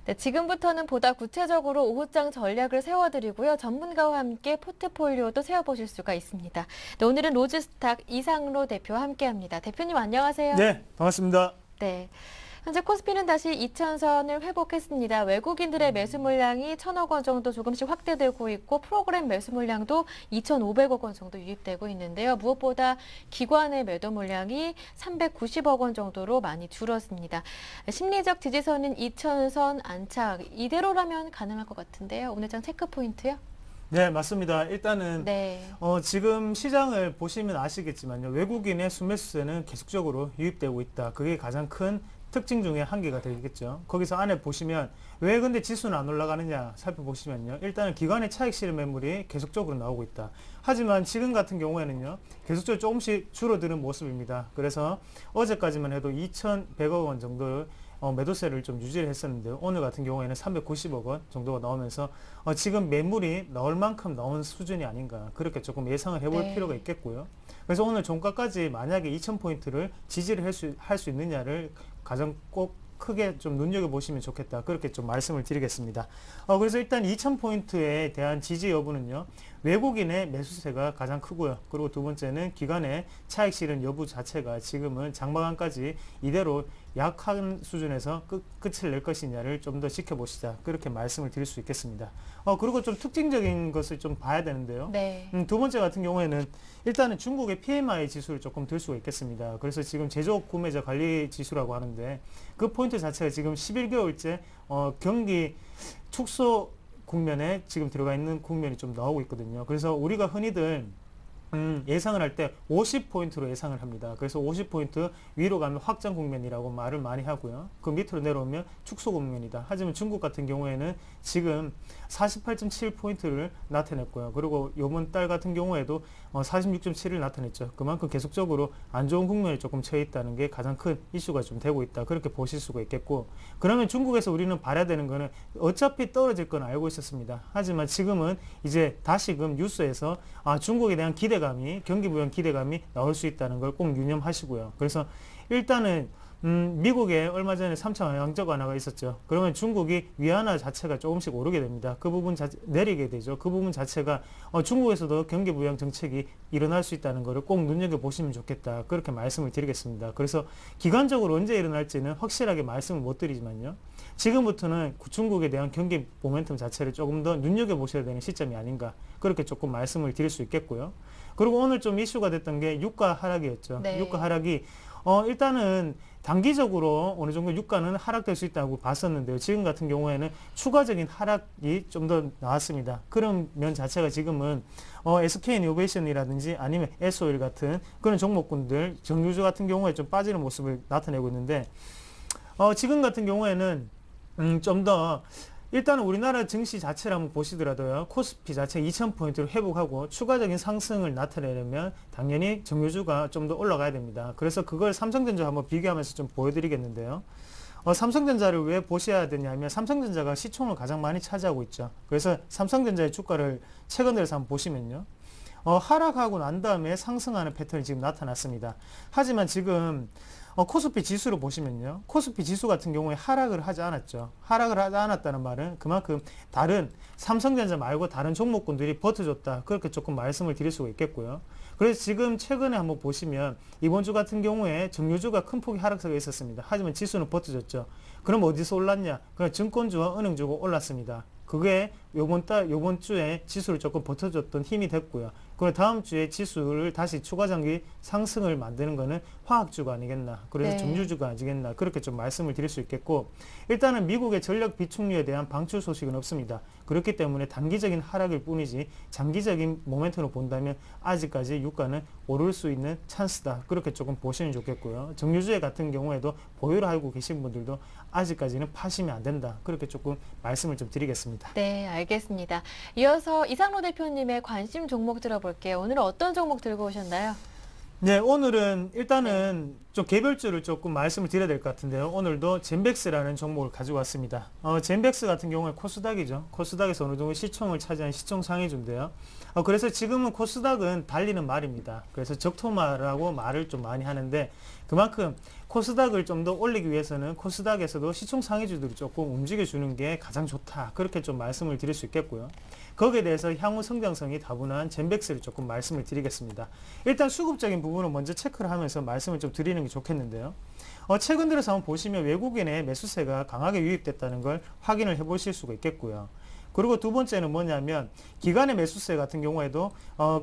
네, 지금부터는 보다 구체적으로 오후장 전략을 세워드리고요. 전문가와 함께 포트폴리오도 세워보실 수가 있습니다. 네, 오늘은 로즈스탁 이상로 대표와 함께합니다. 대표님 안녕하세요. 네, 반갑습니다. 네. 현재 코스피는 다시 2,000선을 회복했습니다. 외국인들의 매수 물량이 1,000억 원 정도 조금씩 확대되고 있고 프로그램 매수 물량도 2,500억 원 정도 유입되고 있는데요. 무엇보다 기관의 매도 물량이 390억 원 정도로 많이 줄었습니다. 심리적 지지선은 2,000선 안착. 이대로라면 가능할 것 같은데요. 오늘 장 체크 포인트요? 네, 맞습니다. 일단은 네. 지금 시장을 보시면 아시겠지만요. 외국인의 순매수세는 계속적으로 유입되고 있다. 그게 가장 큰 특징 중에 한 개가 되겠죠. 거기서 안에 보시면 왜 근데 지수는 안 올라가느냐 살펴보시면요. 일단은 기관의 차익 실현 매물이 계속적으로 나오고 있다. 하지만 지금 같은 경우에는요. 계속적으로 조금씩 줄어드는 모습입니다. 그래서 어제까지만 해도 2,100억 원 정도 매도세를 좀 유지를 했었는데요. 오늘 같은 경우에는 390억 원 정도가 나오면서 지금 매물이 나올 만큼 나온 수준이 아닌가 그렇게 조금 예상을 해볼 네. 필요가 있겠고요. 그래서 오늘 종가까지 만약에 2,000포인트를 지지를 할 수 있느냐를 가장 꼭 크게 좀 눈여겨보시면 좋겠다. 그렇게 좀 말씀을 드리겠습니다. 그래서 일단 2,000포인트에 대한 지지 여부는요. 외국인의 매수세가 가장 크고요. 그리고 두 번째는 기관의 차익 실현 여부 자체가 지금은 장마감까지 이대로 약한 수준에서 끝을 낼 것이냐를 좀 더 지켜보시자. 그렇게 말씀을 드릴 수 있겠습니다. 그리고 좀 특징적인 것을 좀 봐야 되는데요. 네. 두 번째 같은 경우에는 일단은 중국의 PMI 지수를 조금 들 수가 있겠습니다. 그래서 지금 제조업 구매자 관리 지수라고 하는데 그 포인트 자체가 지금 11개월째 경기 축소 국면에 지금 들어가 있는 국면이 좀 나오고 있거든요. 그래서 우리가 흔히들 예상을 할 때 50포인트로 예상을 합니다. 그래서 50포인트 위로 가면 확장 국면이라고 말을 많이 하고요. 그 밑으로 내려오면 축소 국면이다. 하지만 중국 같은 경우에는 지금 48.7포인트를 나타냈고요. 그리고 이번 달 같은 경우에도 46.7을 나타냈죠. 그만큼 계속적으로 안 좋은 국면에 조금 처해 있다는 게 가장 큰 이슈가 좀 되고 있다. 그렇게 보실 수가 있겠고, 그러면 중국에서 우리는 봐야 되는 거는 어차피 떨어질 건 알고 있었습니다. 하지만 지금은 이제 다시금 뉴스에서 중국에 대한 기대감이, 경기 부양 기대감이 나올 수 있다는 걸 꼭 유념하시고요. 그래서 일단은 미국에 얼마 전에 3차 영향적 완화가 있었죠. 그러면 중국이 위안화 자체가 조금씩 오르게 됩니다. 그 부분 내리게 되죠. 그 부분 자체가 중국에서도 경기 부양 정책이 일어날 수 있다는 것을 꼭 눈여겨보시면 좋겠다. 그렇게 말씀을 드리겠습니다. 그래서 기간적으로 언제 일어날지는 확실하게 말씀을 못 드리지만요. 지금부터는 중국에 대한 경기 모멘텀 자체를 조금 더 눈여겨보셔야 되는 시점이 아닌가. 그렇게 조금 말씀을 드릴 수 있겠고요. 그리고 오늘 좀 이슈가 됐던 게 유가 하락이었죠. 네. 유가 하락이 일단은 단기적으로 어느 정도 유가는 하락될 수 있다고 봤었는데요. 지금 같은 경우에는 추가적인 하락이 좀 더 나왔습니다. 그런 면 자체가 지금은 SK이노베이션이라든지 아니면 S오일 같은 그런 종목군들, 정유주 같은 경우에 좀 빠지는 모습을 나타내고 있는데 지금 같은 경우에는 좀 더 일단은 우리나라 증시 자체를 한번 보시더라도요. 코스피 자체 2,000포인트를 회복하고 추가적인 상승을 나타내려면 당연히 정유주가 좀 더 올라가야 됩니다. 그래서 그걸 삼성전자 한번 비교하면서 좀 보여드리겠는데요. 삼성전자를 왜 보셔야 되냐면 삼성전자가 시총을 가장 많이 차지하고 있죠. 그래서 삼성전자의 주가를 최근 들어서 한번 보시면요. 하락하고 난 다음에 상승하는 패턴이 지금 나타났습니다. 하지만 지금 코스피 지수를 보시면요. 코스피 지수 같은 경우에 하락을 하지 않았죠. 하락을 하지 않았다는 말은 그만큼 다른 삼성전자 말고 다른 종목군들이 버텨줬다. 그렇게 조금 말씀을 드릴 수가 있겠고요. 그래서 지금 최근에 한번 보시면 이번 주 같은 경우에 정유주가 큰 폭의 하락세가 있었습니다. 하지만 지수는 버텨줬죠. 그럼 어디서 올랐냐? 그냥 증권주와 은행주가 올랐습니다. 그게 요번 주에 지수를 조금 버텨줬던 힘이 됐고요. 그리고 다음 주에 지수를 다시 추가 장기 상승을 만드는 거는 화학주가 아니겠나. 그래서 네. 정유주가 아니겠나. 그렇게 좀 말씀을 드릴 수 있겠고, 일단은 미국의 전력 비축류에 대한 방출 소식은 없습니다. 그렇기 때문에 단기적인 하락일 뿐이지 장기적인 모멘텀으로 본다면 아직까지 유가는 오를 수 있는 찬스다. 그렇게 조금 보시면 좋겠고요. 정유주에 같은 경우에도 보유를 하고 계신 분들도 아직까지는 파시면 안 된다. 그렇게 조금 말씀을 좀 드리겠습니다. 네, 알겠습니다. 이어서 이상로 대표님의 관심 종목 들어볼게요. 오늘은 어떤 종목 들고 오셨나요? 네, 오늘은 일단은 좀 개별주를 조금 말씀을 드려야 될 것 같은데요. 오늘도 젠백스라는 종목을 가지고 왔습니다. 젠백스 같은 경우에 코스닥이죠. 코스닥에서 어느 정도 시총을 차지한 시총 상위주인데요. 그래서 지금은 코스닥은 달리는 말입니다. 그래서 적토마라고 말을 좀 많이 하는데 그만큼 코스닥을 좀 더 올리기 위해서는 코스닥에서도 시총 상위주들이 조금 움직여주는 게 가장 좋다. 그렇게 좀 말씀을 드릴 수 있겠고요. 거기에 대해서 향후 성장성이 다분한 젠백스를 조금 말씀을 드리겠습니다. 일단 수급적인 부분은 먼저 체크를 하면서 말씀을 좀 드리는 게 좋겠는데요. 최근 들어서 한번 보시면 외국인의 매수세가 강하게 유입됐다는 걸 확인을 해 보실 수가 있겠고요. 그리고 두 번째는 뭐냐면 기관의 매수세 같은 경우에도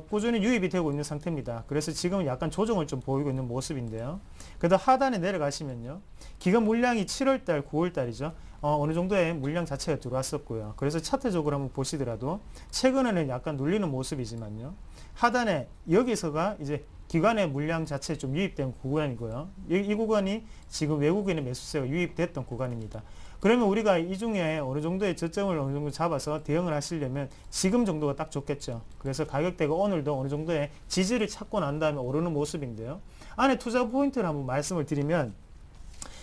꾸준히 유입이 되고 있는 상태입니다. 그래서 지금 약간 조정을 좀 보이고 있는 모습인데요. 그다음 하단에 내려가시면요. 기관 물량이 7월달, 9월달이죠. 어느 정도의 물량 자체가 들어왔었고요. 그래서 차트적으로 한번 보시더라도 최근에는 약간 눌리는 모습이지만요. 하단에 여기서가 이제 기관의 물량 자체에 좀 유입된 구간이고요. 이 구간이 지금 외국인의 매수세가 유입됐던 구간입니다. 그러면 우리가 이 중에 어느 정도의 저점을 어느 정도 잡아서 대응을 하시려면 지금 정도가 딱 좋겠죠. 그래서 가격대가 오늘도 어느 정도의 지지를 찾고 난 다음에 오르는 모습인데요. 안에 투자 포인트를 한번 말씀을 드리면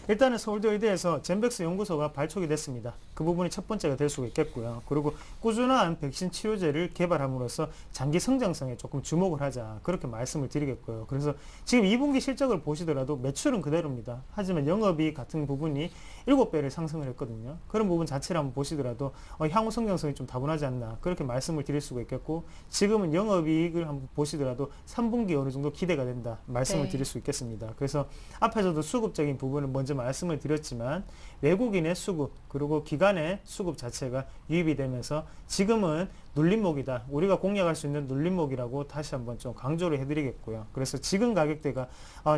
일단은 서울대의대에서 젠백스 연구소가 발족이 됐습니다. 그 부분이 첫 번째가 될 수가 있겠고요. 그리고 꾸준한 백신 치료제를 개발함으로써 장기 성장성에 조금 주목을 하자. 그렇게 말씀을 드리겠고요. 그래서 지금 2분기 실적을 보시더라도 매출은 그대로입니다. 하지만 영업이익 같은 부분이 7배를 상승을 했거든요. 그런 부분 자체를 한번 보시더라도 향후 성장성이 좀 다분하지 않나. 그렇게 말씀을 드릴 수가 있겠고 지금은 영업이익을 한번 보시더라도 3분기 어느 정도 기대가 된다. 말씀을 드릴 수 있겠습니다. 그래서 앞에서도 수급적인 부분을 먼저 말씀을 드렸지만 외국인의 수급 그리고 기관의 수급 자체가 유입이 되면서 지금은 눌림목이다. 우리가 공략할 수 있는 눌림목이라고 다시 한번 좀 강조를 해드리겠고요. 그래서 지금 가격대가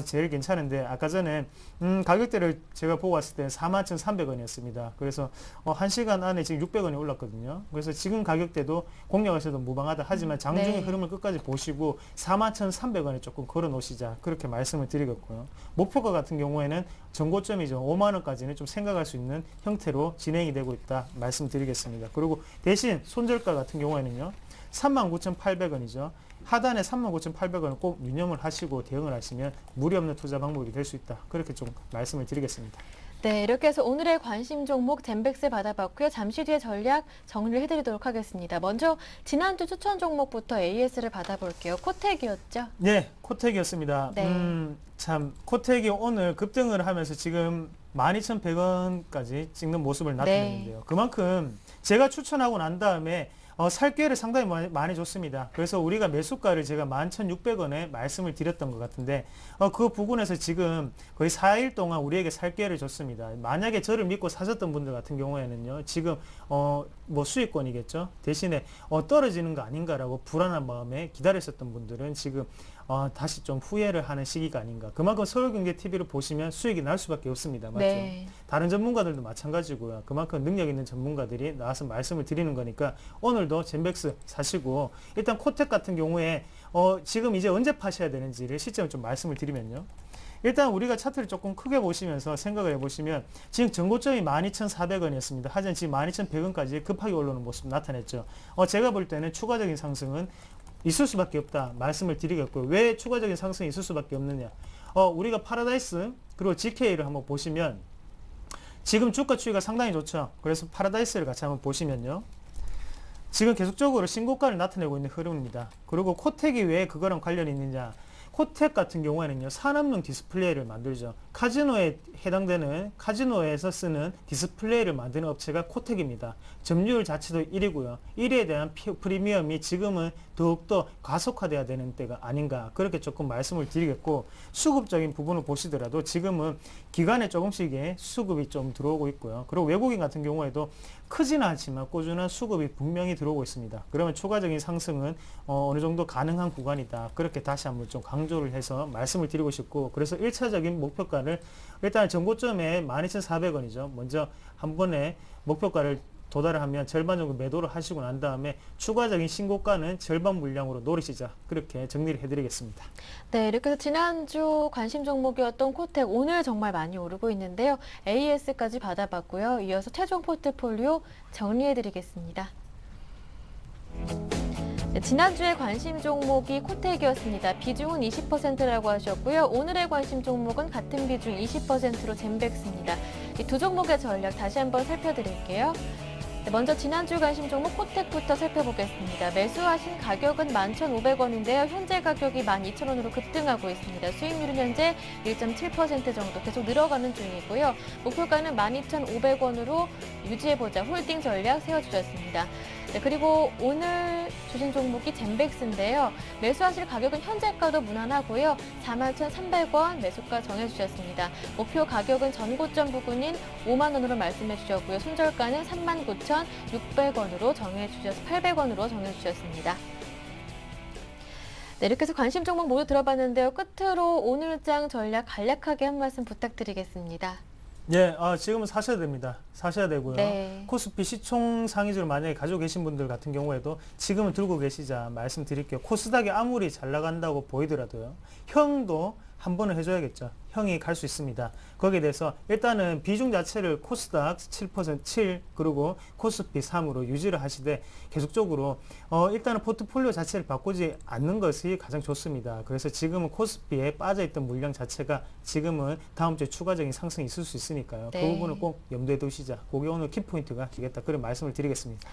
제일 괜찮은데 아까 전에 가격대를 제가 보고 왔을 때 41,300원이었습니다. 그래서 1시간 안에 지금 600원이 올랐거든요. 그래서 지금 가격대도 공략하셔도 무방하다. 하지만 장중의 흐름을 끝까지 보시고 41,300원에 조금 걸어 놓으시자. 그렇게 말씀을 드리겠고요. 목표가 같은 경우에는 전고점이죠. 5만원까지는 좀 생각할 수 있는 형태로 진행이 되고 있다. 말씀드리겠습니다. 그리고 대신 손절가 같은 경우에는요. 39,800원이죠. 하단에 39,800원을 꼭 유념을 하시고 대응을 하시면 무리 없는 투자 방법이 될 수 있다. 그렇게 좀 말씀을 드리겠습니다. 네, 이렇게 해서 오늘의 관심 종목 젠백스 받아봤고요. 잠시 뒤에 전략 정리를 해드리도록 하겠습니다. 먼저 지난주 추천 종목부터 AS를 받아볼게요. 코텍이었죠? 네, 코텍이었습니다. 네. 참 코텍이 오늘 급등을 하면서 지금 12,100원까지 찍는 모습을 나타냈는데요. 그만큼 제가 추천하고 난 다음에 살 기회를 상당히 많이 줬습니다. 그래서 우리가 매수가를 제가 11,600원에 말씀을 드렸던 것 같은데 그 부분에서 지금 거의 4일 동안 우리에게 살 기회를 줬습니다. 만약에 저를 믿고 사셨던 분들 같은 경우에는요. 지금 뭐 수익권이겠죠. 대신에 떨어지는 거 아닌가라고 불안한 마음에 기다렸었던 분들은 지금 다시 좀 후회를 하는 시기가 아닌가. 그만큼 서울경제TV를 보시면 수익이 날 수밖에 없습니다. 맞죠? 네. 다른 전문가들도 마찬가지고요. 그만큼 능력 있는 전문가들이 나와서 말씀을 드리는 거니까 오늘도 젠백스 사시고 일단 코텍 같은 경우에 지금 이제 언제 파셔야 되는지를 시점을 좀 말씀을 드리면요. 일단 우리가 차트를 조금 크게 보시면서 생각을 해보시면 지금 전고점이 12,400원이었습니다. 하지만 지금 12,100원까지 급하게 올라오는 모습 나타냈죠. 제가 볼 때는 추가적인 상승은 있을 수밖에 없다 말씀을 드리겠고요. 왜 추가적인 상승이 있을 수밖에 없느냐. 우리가 파라다이스 그리고 GK를 한번 보시면 지금 주가 추이가 상당히 좋죠. 그래서 파라다이스를 같이 한번 보시면요. 지금 계속적으로 신고가를 나타내고 있는 흐름입니다. 그리고 코텍이 왜 그거랑 관련이 있느냐. 코텍 같은 경우에는요. 산업용 디스플레이를 만들죠. 카지노에 해당되는 카지노에서 쓰는 디스플레이를 만드는 업체가 코텍입니다. 점유율 자체도 1위고요. 1위에 대한 프리미엄이 지금은 더욱더 가속화돼야 되는 때가 아닌가 그렇게 조금 말씀을 드리겠고 수급적인 부분을 보시더라도 지금은 기간에 조금씩의 수급이 좀 들어오고 있고요. 그리고 외국인 같은 경우에도 크지는 않지만 꾸준한 수급이 분명히 들어오고 있습니다. 그러면 추가적인 상승은 어느 정도 가능한 구간이다. 그렇게 다시 한번 좀 강조를 해서 말씀을 드리고 싶고 그래서 1차적인 목표가를 일단 전고점에 12,400원이죠. 먼저 한 번에 목표가를 도달을 하면 절반 정도 매도를 하시고 난 다음에 추가적인 신고가는 절반 물량으로 노리시자 그렇게 정리를 해드리겠습니다. 네, 이렇게 해서 지난주 관심 종목이었던 코텍 오늘 정말 많이 오르고 있는데요. AS까지 받아봤고요. 이어서 최종 포트폴리오 정리해드리겠습니다. 네, 지난주에 관심 종목이 코텍이었습니다. 비중은 20%라고 하셨고요. 오늘의 관심 종목은 같은 비중 20%로 젠백스입니다. 이 두 종목의 전략 다시 한번 살펴드릴게요. 네, 먼저 지난주 관심 종목 코텍부터 살펴보겠습니다. 매수하신 가격은 11,500원인데요. 현재 가격이 12,000원으로 급등하고 있습니다. 수익률은 현재 1.7% 정도 계속 늘어가는 중이고요. 목표가는 12,500원으로 유지해보자 홀딩 전략 세워주셨습니다. 네, 그리고 오늘 주신 종목이 젠백스인데요. 매수하실 가격은 현재가도 무난하고요. 41,300원 매수가 정해주셨습니다. 목표 가격은 전고점 부근인 5만 원으로 말씀해 주셨고요. 손절가는 39,600원으로 800원으로 정해주셨습니다. 네, 이렇게 해서 관심 종목 모두 들어봤는데요. 끝으로 오늘장 전략 간략하게 한 말씀 부탁드리겠습니다. 예, 지금은 사셔야 됩니다. 사셔야 되고요. 네. 코스피 시총 상위주를 만약에 가지고 계신 분들 같은 경우에도 지금은 들고 계시자 말씀드릴게요. 코스닥이 아무리 잘 나간다고 보이더라도요. 형도 한 번은 해줘야겠죠. 형이 갈 수 있습니다. 거기에 대해서 일단은 비중 자체를 코스닥 7%, 7 그리고 코스피 3으로 유지를 하시되 계속적으로 일단은 포트폴리오 자체를 바꾸지 않는 것이 가장 좋습니다. 그래서 지금은 코스피에 빠져있던 물량 자체가 지금은 다음 주에 추가적인 상승이 있을 수 있으니까요. 네. 그 부분을 꼭 염두에 두시자. 그게 오늘 키포인트가 되겠다. 그런 말씀을 드리겠습니다.